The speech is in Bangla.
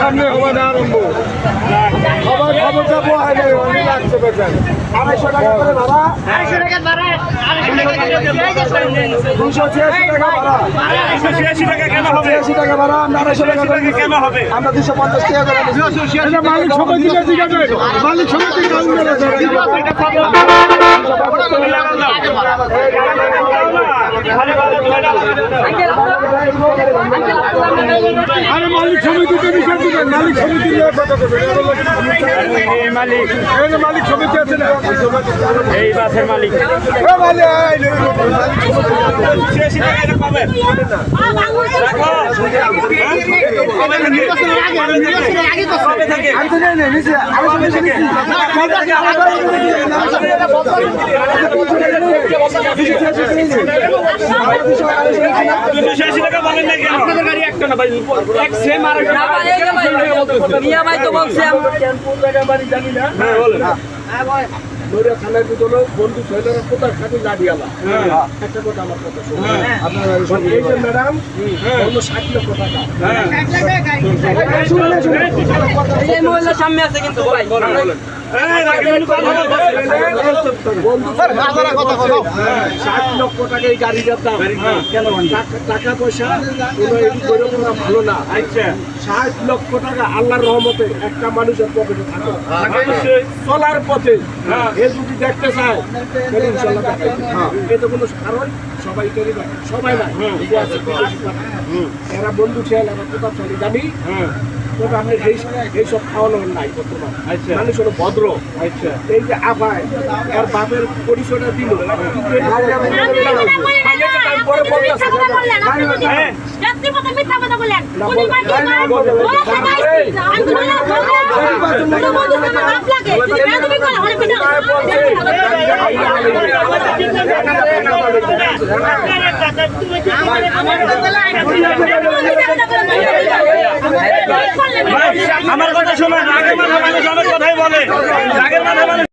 সামনে হবে না আরম্ভ সবাই খবর যাবো অনেক লাগছে বেতন 250 টাকা করে ভাড়া 200 টাকা ভাড়া 286 টাকা ভাড়া 286 টাকা কেন হবে 286 টাকা ভাড়া আমরা 200 টাকা কেন হবে আমরা 250 টাকা করে এটা মালিক সমিতি জিজ্ঞাসা মালিক সমিতি কাজ করে আরে মালিক সমিতিতে বিচার দিবেন মালিক সমিতি মালিক মালিক সমিতি আছে না এই বাসের মালিক থানার ভিতরে বন্ধু ছেলেরা কোথায় খাটি লাঠিয়ালা একটা কথা আমার কথা শুনুন আপনারা এই যে ম্যাডাম 60 লক্ষ টাকা এই মহিলা সামনে আছে কিন্তু ভাই বন্ধু কথা 60 লক্ষ টাকা এই গাড়িটার দাম কেন টাকা পয়সা ভালো না আচ্ছা 60 লক্ষ টাকা আল্লাহর রহমতে একটা মানুষের পকেটে থাকে চলার পথে এ যদি দেখতে চায় ইনশাআল্লাহ এটা কোনো কারণ সবাই করি না সবাই না এরা বন্ধু ছেলে এরা প্রতাপশালী জানি তবে আমি এইসব খাওয়ানো নাই বর্তমান মানুষ হলো ভদ্র এই যে আপায় এর বাপের পরিচয়টা দিল আমার কথা শোনেন আগের মাথা মানুষ অনেক কথাই বলে আগের মাথা